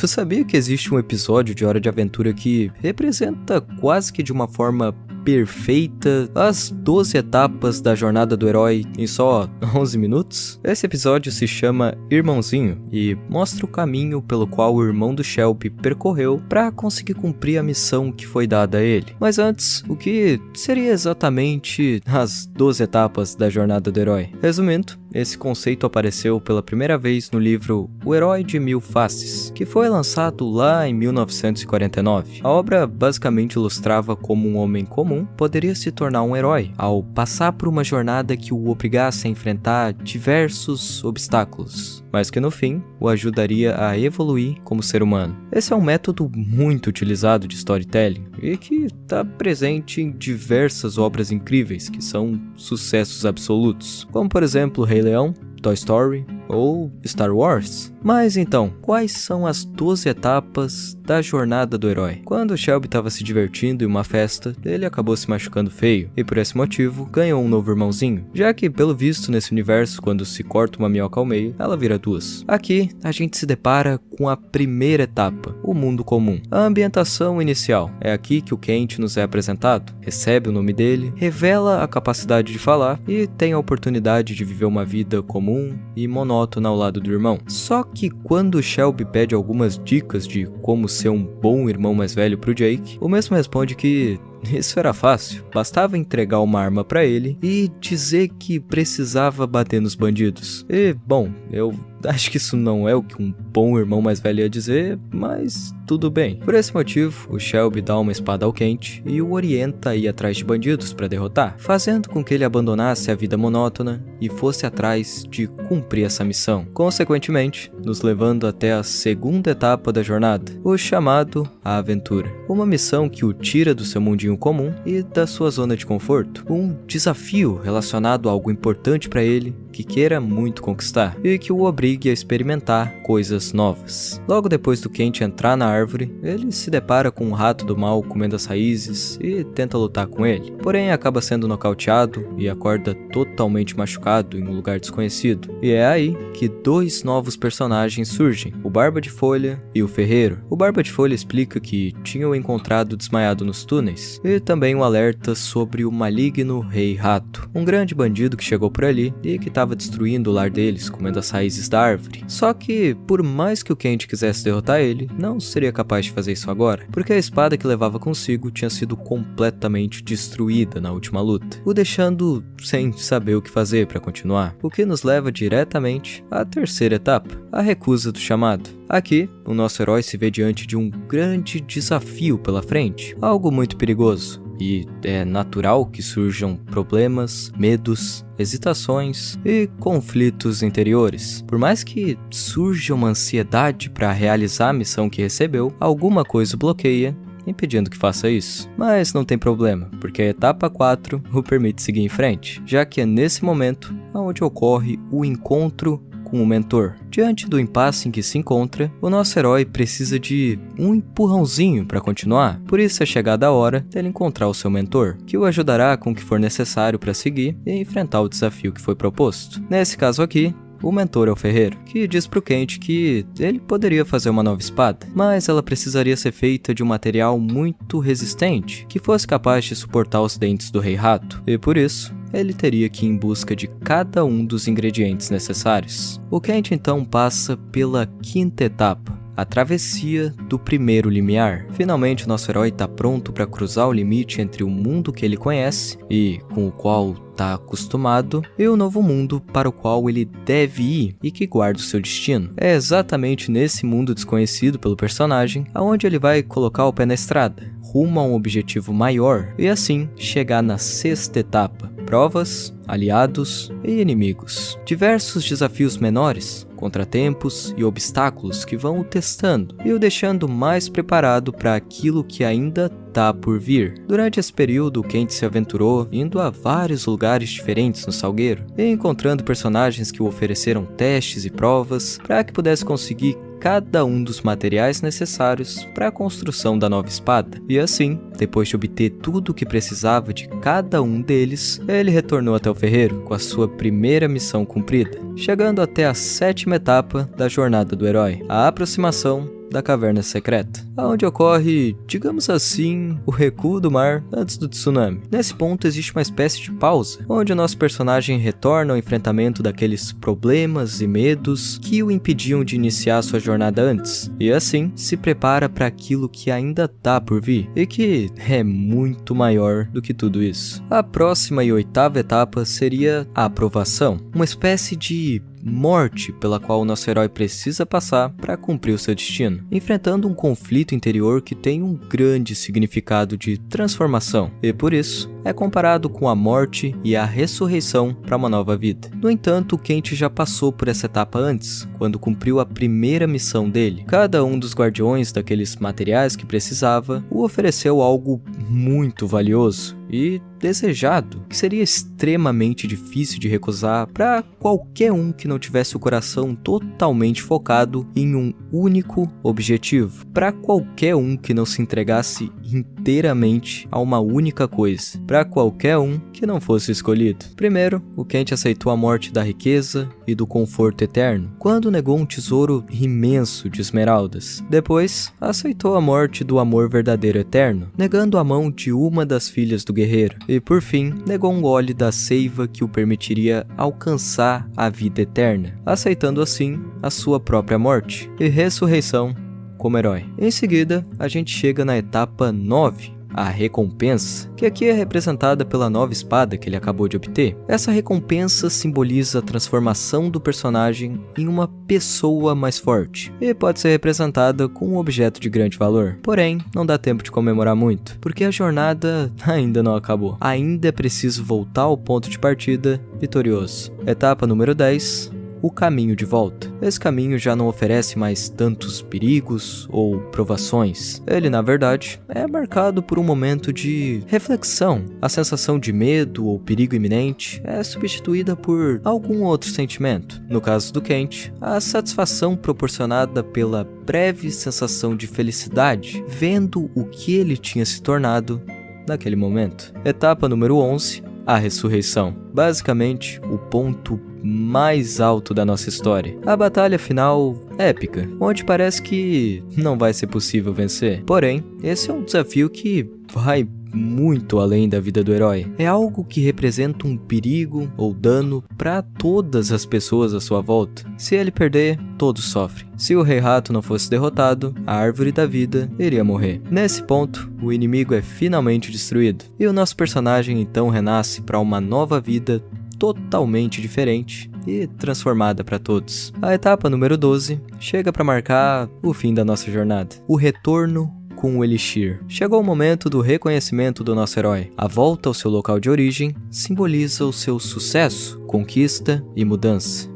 Tu sabia que existe um episódio de Hora de Aventura que representa quase que de uma forma perfeita as 12 etapas da jornada do herói em só 11 minutos? Esse episódio se chama Irmãozinho e mostra o caminho pelo qual o irmão do Shelby percorreu para conseguir cumprir a missão que foi dada a ele. Mas antes, o que seria exatamente as 12 etapas da jornada do herói? Resumindo, esse conceito apareceu pela primeira vez no livro O Herói de Mil Faces, que foi lançado lá em 1949. A obra basicamente ilustrava como um homem comum poderia se tornar um herói ao passar por uma jornada que o obrigasse a enfrentar diversos obstáculos, mas que no fim o ajudaria a evoluir como ser humano. Esse é um método muito utilizado de storytelling e que está presente em diversas obras incríveis que são sucessos absolutos, como por exemplo Rei Leão, Toy Story ou Star Wars. Mas então, quais são as 12 etapas da jornada do herói? Quando Shelby estava se divertindo em uma festa, ele acabou se machucando feio, e por esse motivo ganhou um novo irmãozinho, já que pelo visto nesse universo, quando se corta uma minhoca ao meio, ela vira duas. Aqui, a gente se depara com a primeira etapa, o mundo comum. A ambientação inicial, é aqui que o Kent nos é apresentado, recebe o nome dele, revela a capacidade de falar e tem a oportunidade de viver uma vida comum e monótona ao lado do irmão. Só que quando Shelby pede algumas dicas de como ser um bom irmão mais velho pro Jake, o mesmo responde que isso era fácil, bastava entregar uma arma pra ele e dizer que precisava bater nos bandidos. E, bom, eu acho que isso não é o que um bom irmão mais velho ia dizer, mas tudo bem. Por esse motivo, o Shelby dá uma espada ao Kent e o orienta a ir atrás de bandidos para derrotar, fazendo com que ele abandonasse a vida monótona e fosse atrás de cumprir essa missão, consequentemente, nos levando até a segunda etapa da jornada, o chamado A Aventura. Uma missão que o tira do seu mundinho comum e da sua zona de conforto, um desafio relacionado a algo importante para ele, que queira muito conquistar, e que o obrigue a experimentar coisas novas. Logo depois do Kent entrar na árvore, ele se depara com um rato do mal comendo as raízes e tenta lutar com ele, porém acaba sendo nocauteado e acorda totalmente machucado em um lugar desconhecido. E é aí que dois novos personagens surgem, o Barba de Folha e o Ferreiro. O Barba de Folha explica que tinha o encontrado desmaiado nos túneis, e também um alerta sobre o maligno Rei Rato, um grande bandido que chegou por ali e que estava destruindo o lar deles, comendo as raízes da árvore. Só que, por mais que o Kent quisesse derrotar ele, não seria capaz de fazer isso agora, porque a espada que levava consigo tinha sido completamente destruída na última luta, o deixando sem saber o que fazer para continuar, o que nos leva diretamente à terceira etapa, a recusa do chamado. Aqui, o nosso herói se vê diante de um grande desafio pela frente, algo muito perigoso, e é natural que surjam problemas, medos, hesitações e conflitos interiores. Por mais que surja uma ansiedade para realizar a missão que recebeu, alguma coisa o bloqueia, impedindo que faça isso. Mas não tem problema, porque a etapa 4 o permite seguir em frente, já que é nesse momento onde ocorre o encontro com o mentor. Diante do impasse em que se encontra, o nosso herói precisa de um empurrãozinho para continuar. Por isso é chegada a hora dele encontrar o seu mentor, que o ajudará com o que for necessário para seguir e enfrentar o desafio que foi proposto. Nesse caso aqui, o mentor é o Ferreiro, que diz pro Kent que ele poderia fazer uma nova espada, mas ela precisaria ser feita de um material muito resistente, que fosse capaz de suportar os dentes do Rei Rato, e por isso, ele teria que ir em busca de cada um dos ingredientes necessários. O Kent então passa pela quinta etapa, a travessia do primeiro limiar. Finalmente o nosso herói está pronto para cruzar o limite entre o mundo que ele conhece e com o qual está acostumado e o novo mundo para o qual ele deve ir e que guarda o seu destino. É exatamente nesse mundo desconhecido pelo personagem aonde ele vai colocar o pé na estrada, rumo a um objetivo maior e assim chegar na sexta etapa. Provas, aliados e inimigos. Diversos desafios menores, contratempos e obstáculos que vão o testando e o deixando mais preparado para aquilo que ainda tá por vir. Durante esse período, Kent se aventurou indo a vários lugares diferentes no Salgueiro e encontrando personagens que o ofereceram testes e provas para que pudesse conseguir cada um dos materiais necessários para a construção da nova espada. E assim, depois de obter tudo o que precisava de cada um deles, ele retornou até o ferreiro com a sua primeira missão cumprida, chegando até a sétima etapa da jornada do herói, a aproximação da Caverna Secreta, onde ocorre, digamos assim, o recuo do mar antes do tsunami. Nesse ponto existe uma espécie de pausa, onde o nosso personagem retorna ao enfrentamento daqueles problemas e medos que o impediam de iniciar sua jornada antes, e assim se prepara para aquilo que ainda tá por vir, e que é muito maior do que tudo isso. A próxima e oitava etapa seria a aprovação, uma espécie de morte pela qual o nosso herói precisa passar para cumprir o seu destino, enfrentando um conflito interior que tem um grande significado de transformação, e por isso é comparado com a morte e a ressurreição para uma nova vida. No entanto, o Kent já passou por essa etapa antes, quando cumpriu a primeira missão dele. Cada um dos guardiões daqueles materiais que precisava o ofereceu algo muito valioso e desejado, que seria extremamente difícil de recusar para qualquer um que não tivesse o coração totalmente focado em um único objetivo, para qualquer um que não se entregasse inteiramente a uma única coisa, para qualquer um que não fosse escolhido. Primeiro, o Kent aceitou a morte da riqueza e do conforto eterno, quando negou um tesouro imenso de esmeraldas. Depois, aceitou a morte do amor verdadeiro eterno, negando a mão de uma das filhas do guerreiro. E por fim, negou um gole da seiva que o permitiria alcançar a vida eterna, aceitando assim a sua própria morte e ressurreição como herói. Em seguida, a gente chega na etapa 9, a recompensa, que aqui é representada pela nova espada que ele acabou de obter. Essa recompensa simboliza a transformação do personagem em uma pessoa mais forte, e pode ser representada com um objeto de grande valor. Porém, não dá tempo de comemorar muito, porque a jornada ainda não acabou. Ainda é preciso voltar ao ponto de partida vitorioso. Etapa número 10. O caminho de volta. Esse caminho já não oferece mais tantos perigos ou provações. Ele, na verdade, é marcado por um momento de reflexão. A sensação de medo ou perigo iminente é substituída por algum outro sentimento. No caso do Kent, a satisfação proporcionada pela breve sensação de felicidade, vendo o que ele tinha se tornado naquele momento. Etapa número 11. A ressurreição. Basicamente, o ponto mais alto da nossa história. A batalha final épica, onde parece que não vai ser possível vencer. Porém, esse é um desafio que vai muito além da vida do herói. É algo que representa um perigo ou dano para todas as pessoas à sua volta. Se ele perder, todos sofrem. Se o Rei Rato não fosse derrotado, a Árvore da Vida iria morrer. Nesse ponto, o inimigo é finalmente destruído, e o nosso personagem então renasce para uma nova vida totalmente diferente e transformada para todos. A etapa número 12 chega para marcar o fim da nossa jornada. O retorno com o Elixir. Chegou o momento do reconhecimento do nosso herói. A volta ao seu local de origem simboliza o seu sucesso, conquista e mudança.